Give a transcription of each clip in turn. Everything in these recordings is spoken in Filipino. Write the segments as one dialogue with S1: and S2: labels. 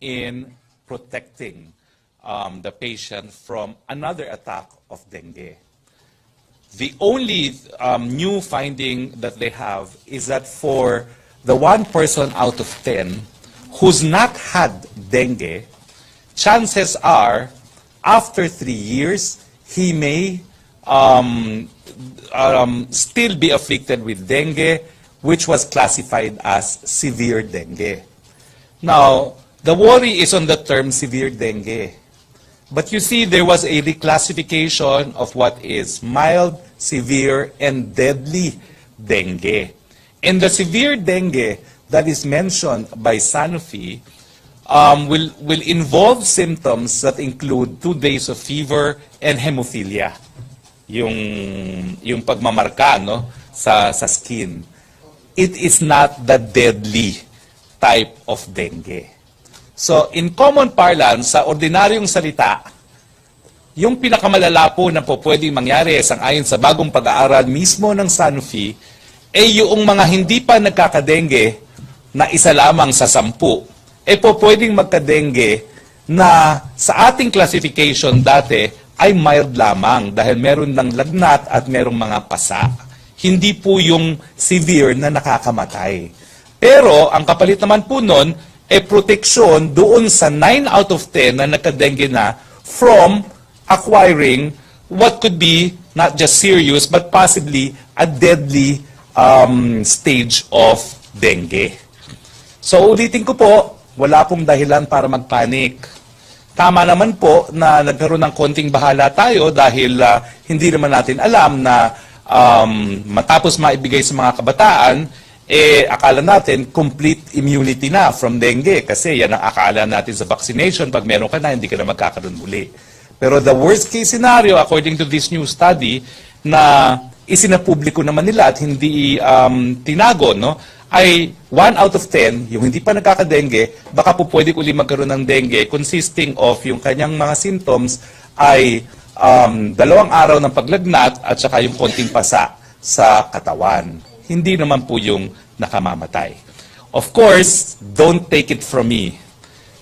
S1: in protecting the patient from another attack of dengue. The only new finding that they have is that for the 1 person out of 10 who's not had dengue, chances are, after 3 years, he may still be afflicted with dengue, which was classified as severe dengue. Now, the worry is on the term severe dengue. But you see, there was a reclassification of what is mild, severe, and deadly dengue. And the severe dengue that is mentioned by Sanofi will involve symptoms that include 2 days of fever and hemophilia. Yung pagmamarka, no, sa skin. It is not the deadly type of dengue. So, in common parlance, sa ordinaryong salita, yung pinakamalala po na po pwedeng mangyari ayon sa bagong pag-aaral mismo ng Sanofi, yung mga hindi pa nagkakadengue na isa lamang sa 10, po pwedeng magkadengue na sa ating classification dati ay mild lamang dahil meron ng lagnat at merong mga pasa. Hindi po yung severe na nakakamatay. Pero ang kapalit naman po nun, proteksyon doon sa 9 out of 10 na nakadengue na from acquiring what could be not just serious but possibly a deadly stage of dengue. So ulitin ko po, wala pong dahilan para magpanik. Tama naman po na nagkaroon ng konting bahala tayo dahil hindi naman natin alam na matapos maibigay sa mga kabataan, akala natin complete immunity na from dengue kasi yan ang akala natin sa vaccination. Pag meron ka na, hindi ka na magkakaroon muli. Pero the worst case scenario, according to this new study, na isinapubliko naman nila at hindi tinago, no, ay 1 out of 10, yung hindi pa nagkakadengue, baka po pwede uli magkaroon ng dengue consisting of yung kanyang mga symptoms ay 2 araw ng paglagnat at saka yung konting pasa sa katawan. Hindi naman po yung nakamamatay. Of course, don't take it from me.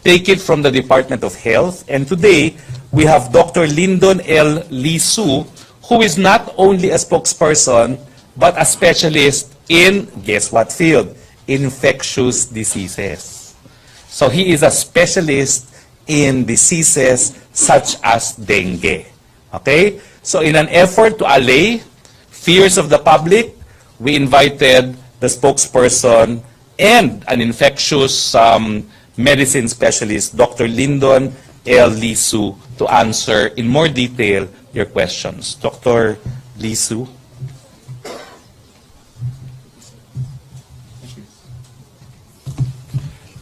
S1: Take it from the Department of Health. And today, we have Dr. Lyndon L. Lisu, who is not only a spokesperson, but a specialist in, guess what field? Infectious diseases. So he is a specialist in diseases such as dengue. Okay? So in an effort to allay fears of the public, we invited the spokesperson and an infectious medicine specialist, Dr. Lyndon L. Lisu, to answer in more detail your questions. Dr. Lisu.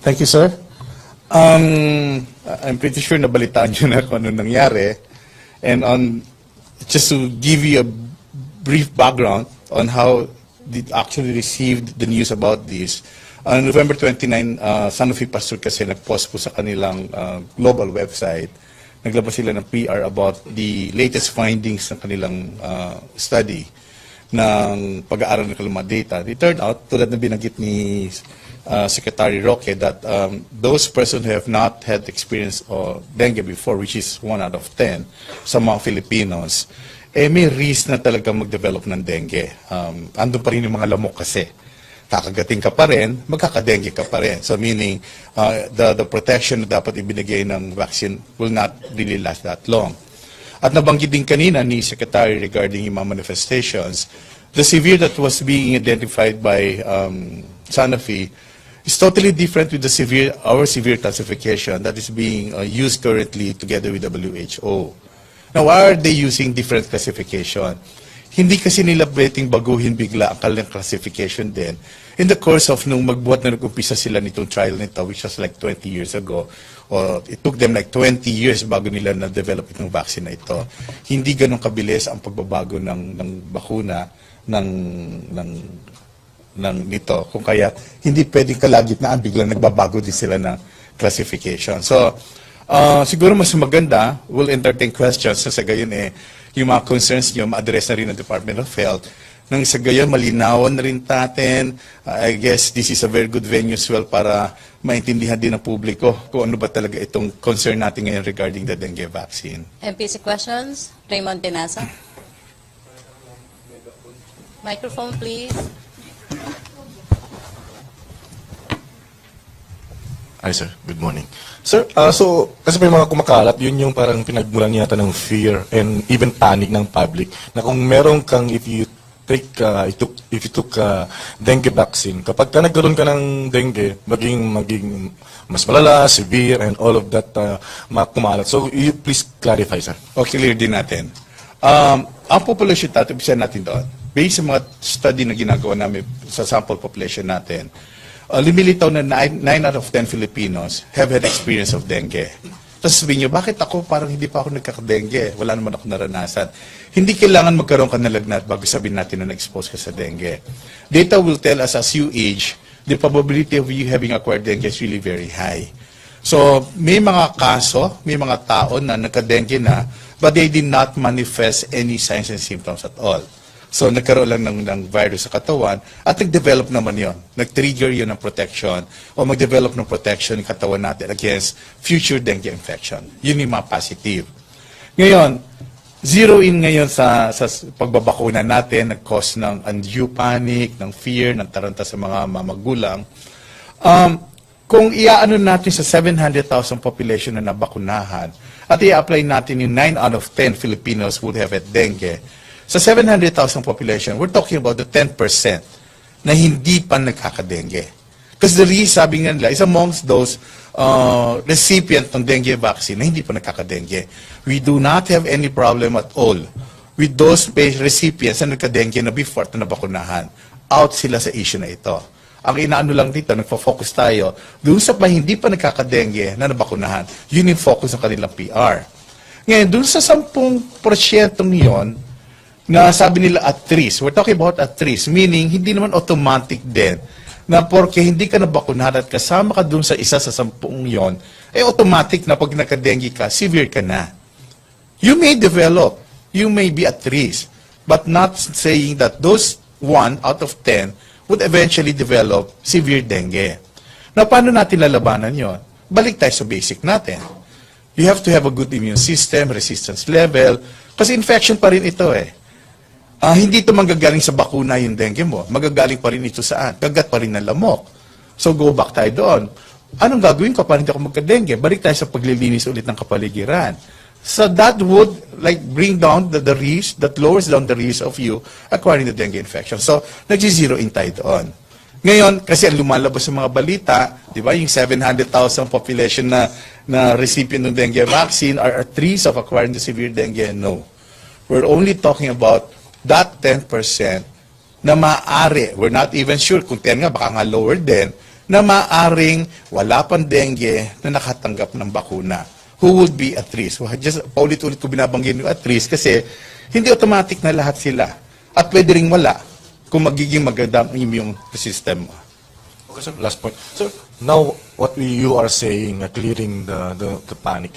S2: Thank you, sir. I'm pretty sure nabalitaan nyo na kung ano nangyari. And just to give you a brief background on how they actually received the news about this. On November 29, Sanofi Pasteur kasi nag-post po sa kanilang global website. Naglabas sila ng PR about the latest findings ng kanilang study ng pag-aaral ng kanilang data. It turned out, tulad na binanggit ni Secretary Roque, that those persons who have not had experience of dengue before, which is 1 out of 10 sa mga Filipinos, may risk na talaga mag-develop ng dengue. Andun pa rin yung mga lamok kasi. Kakagating ka pa rin, magkakadengue ka pa rin. So meaning, the protection na dapat ibinigay ng vaccine will not really last that long. At nabanggit din kanina ni Secretary regarding yung mga manifestations, the severe that was being identified by Sanofi is totally different with the our severe classification that is being used currently together with WHO. Now, why are they using different classification? Hindi kasi nila pwedeng baguhin bigla ang kanilang classification din. In the course of nung magbuhat na nag-umpisa sila nitong trial nito, which was like 20 years ago, or it took them like 20 years bago nila na-develop itong vaccine na ito. Hindi ganun kabilis ang pagbabago ng bakuna nito. Kung kaya, hindi pwedeng kalagitnaan, biglang nagbabago din sila ng classification. So, siguro mas maganda, we'll entertain questions sa gayon yung mga concerns nyo ma-address na rin ng Department of Health Nang sa gayon, malinawan na rin natin. I guess this is a very good venue as well para maintindihan din ng publiko kung ano ba talaga itong concern natin ngayon regarding the dengue vaccine.
S3: MPC questions? Raymond Pinasa. Microphone, please.
S4: Hi, sir. Good morning. Sir, so, kasi may mga kumakalat, yun yung parang pinagmulan yata ng fear and even panic ng public, na kung meron kang, if you took dengue vaccine, kapag ka nagkaroon ka ng dengue, maging mas malala, severe, and all of that kumalat. So, you please clarify, sir.
S2: Okay, clear din natin. Ang population natin, bisa natin doon, based sa mga study na ginagawa namin sa sample population natin, lumilitaw na 9 out of 10 Filipinos have had experience of dengue. Tapos sabihin nyo, bakit ako parang hindi pa ako nagkakadengue? Wala naman ako naranasan. Hindi kailangan magkaroon ka ng lagnat bago sabihin natin na na-expose ka sa dengue. Data will tell us as you age, the probability of you having acquired dengue is really very high. So, may mga kaso, may mga tao na nagka-dengue na, but they did not manifest any signs and symptoms at all. So, nagkaroon lang ng virus sa katawan at nag-develop naman yon. Nag-trigger yun ng protection o mag-develop ng protection ng katawan natin against future dengue infection. Yun yung mga positive. Ngayon, zero in ngayon sa pagbabakuna natin, nag-cause ng undue panic, ng fear, ng taranta sa mga magulang. Kung iaano natin sa 700,000 population na nabakunahan at i-apply natin yung 9 out of 10 Filipinos would have had dengue, sa 700,000 population, we're talking about the 10% na hindi pa nagkakadengue. Because the reason, sabi nga nila, is amongst those recipient ng dengue vaccine na hindi pa nagkakadengue. We do not have any problem at all with those recipients na nagkadengue na before na nabakunahan. Out sila sa issue na ito. Ang inaano lang dito, nagfo-focus tayo, doon sa hindi pa nagkakadengue na nabakunahan, yun yung focus ng kanilang PR. Ngayon, doon sa 10% yon, na sabi nila at risk. We're talking about at risk, meaning hindi naman automatic din na porque hindi ka nabakunahan at kasama ka dun sa isa sa 10 yon, automatic na pag nakadengue ka, severe ka na. You may develop, you may be at risk, but not saying that those 1 out of 10 would eventually develop severe dengue. Now, paano natin lalabanan yon? Balik tayo sa basic natin. You have to have a good immune system, resistance level, kasi infection pa rin ito eh. Hindi ito manggagaling sa bakuna yung dengue mo. Magagaling pa rin ito saan? Kagat pa rin ng lamok. So go back tayo doon. Anong gagawin ko para hindi ako magka-dengue? Balik tayo sa paglilinis ulit ng kapaligiran. So that would like bring down the risk, that lowers down the risk of you acquiring the dengue infection. So nag-zero in tayo doon. Ngayon, kasi ang lumalabas sa mga balita, di ba, yung 700,000 population na recipient ng dengue vaccine are at risk of acquiring the severe dengue. No. We're only talking about that 10% na maaari, we're not even sure kung 10 nga, baka nga lower din, na maaring wala pang dengue na nakatanggap ng bakuna. Who would be at risk? Just paulit-ulit ko binabanggit yung at risk kasi hindi automatic na lahat sila. At pwede rin wala kung magiging maganda ang immune system mo.
S4: Okay, sir. Last point. Sir, now what you are saying, clearing the panic,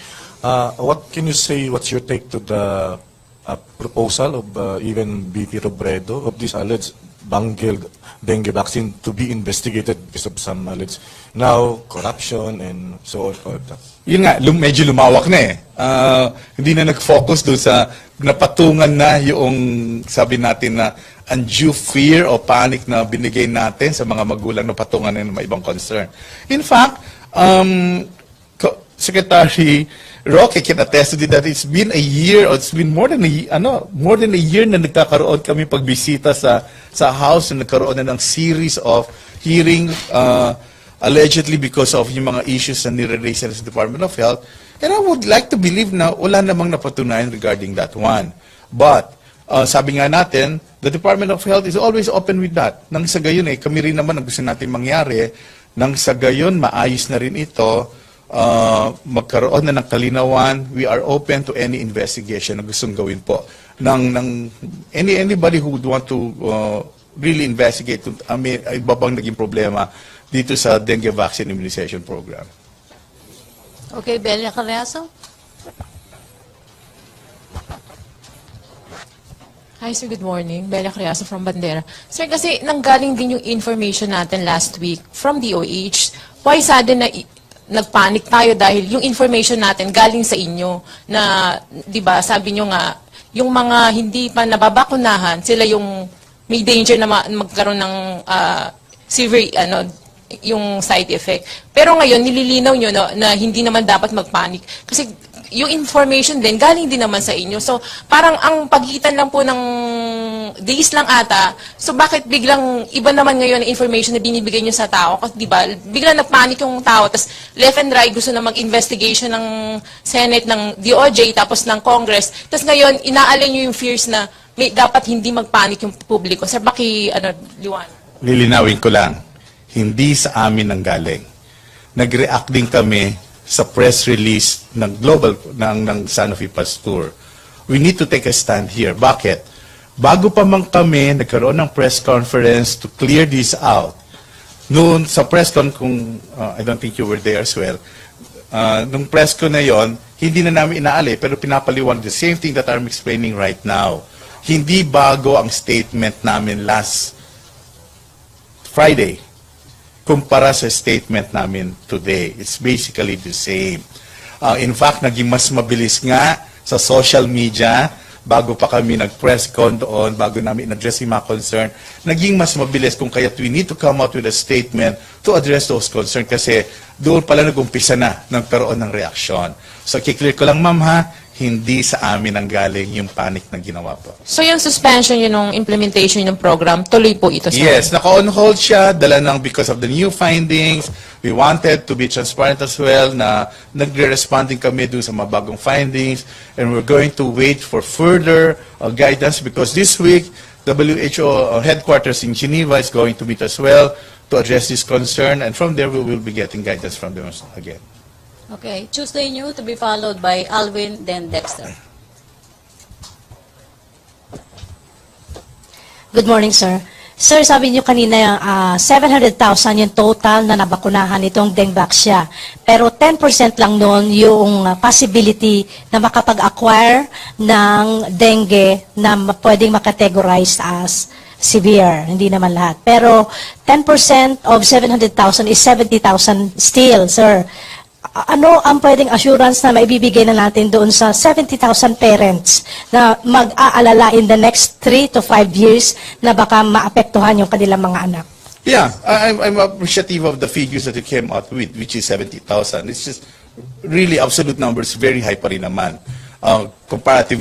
S4: what can you say, what's your take to the proposal of even BP Robredo of this alleged bungled dengue vaccine to be investigated because of some alleged now corruption and so on.
S2: Yun nga, medyo lumawak na eh. Hindi na nag-focus doon sa napatungan na yung sabi natin na undue fear o panic na binigay natin sa mga magulang na patungan na may ibang concern. In fact, Secretary Roque can attest to that it's been a year or it's been more than a year na nagkakaroon kami pagbisita sa house na nagkaroon na ng series of hearing allegedly because of yung mga issues na nire-raise sa Department of Health. And I would like to believe na wala namang napatunayan regarding that one. But sabi nga natin, the Department of Health is always open with that. Nang sa gayon kami rin naman ang gusto natin mangyari, nang sa gayon maayos na rin ito, magkaroon na ng kalinawan, we are open to any investigation na gustong gawin po. Anybody who would want to really investigate iba bang naging problema dito sa dengue vaccine immunization program.
S3: Okay, Belia Carriazo.
S5: Hi, sir. Good morning. Bella Criaso from Bandera. Sir, kasi nanggaling din yung information natin last week from DOH. Why sudden na nagpanic tayo dahil yung information natin galing sa inyo na, di ba, sabi nyo nga, yung mga hindi pa nababakunahan, sila yung may danger na magkaroon ng severe, yung side effect. Pero ngayon, nililinaw nyo na hindi naman dapat magpanic. Kasi yung information din, galing din naman sa inyo. So, parang ang pagitan lang po ng days lang ata. So, bakit biglang iba naman ngayon ang information na binibigay nyo sa tao? Kasi, di ba, biglang nagpanic yung tao, tapos left and right gusto na mag-investigation ng Senate, ng DOJ, tapos ng Congress. Tapos ngayon, inaalay nyo yung fears na dapat hindi magpanic yung publiko. Sir, liwan?
S2: Lilinawin ko lang, hindi sa amin ang galing. Nag-react din kami sa press release ng ng Sanofi Pasteur. We need to take a stand here. Bakit? Bago pa man kami nagkaroon ng press conference to clear this out, noon sa press con, I don't think you were there as well, nung press con na yon, hindi na namin inaali, pero pinapaliwanag the same thing that I'm explaining right now. Hindi bago ang statement namin last Friday kumpara sa statement namin today. It's basically the same. In fact, naging mas mabilis nga sa social media, bago pa kami nag-press con doon, bago namin in-address yung mga concern, naging mas mabilis kung kaya't we need to come out with a statement to address those concerns kasi doon pala nag-umpisa na nagkaroon ng reaksyon. So, kiklear ko lang, ma'am ha, hindi sa amin ang galing yung panic na ginawa po.
S5: So, yung suspension yun ng implementation ng program, tuloy po ito, sir?
S2: Yes, naka-on hold siya, dala ng because of the new findings. We wanted to be transparent as well na nagre-responding kami dun sa mga bagong findings and we're going to wait for further guidance because this week, WHO headquarters in Geneva is going to meet as well to address this concern and from there we will be getting guidance from them again.
S3: Okay, Tuesday New to be followed by Alwin, then Dexter.
S6: Good morning, sir. Sir, sabi niyo kanina, 700,000 yung total na nabakunahan itong Dengvaxia. Pero 10% lang noon yung possibility na makapag-acquire ng dengue na pwedeng makategorize as severe, hindi naman lahat. Pero 10% of 700,000 is 70,000 still, sir. Ano ang pwedeng assurance na maibibigay na natin doon sa 70,000 parents na mag-aalala in the next 3 to 5 years na baka maapektuhan yung kanilang mga anak?
S2: Yeah, I'm appreciative of the figures that you came out with, which is 70,000. It's just really absolute numbers, very high pa rin naman. Comparative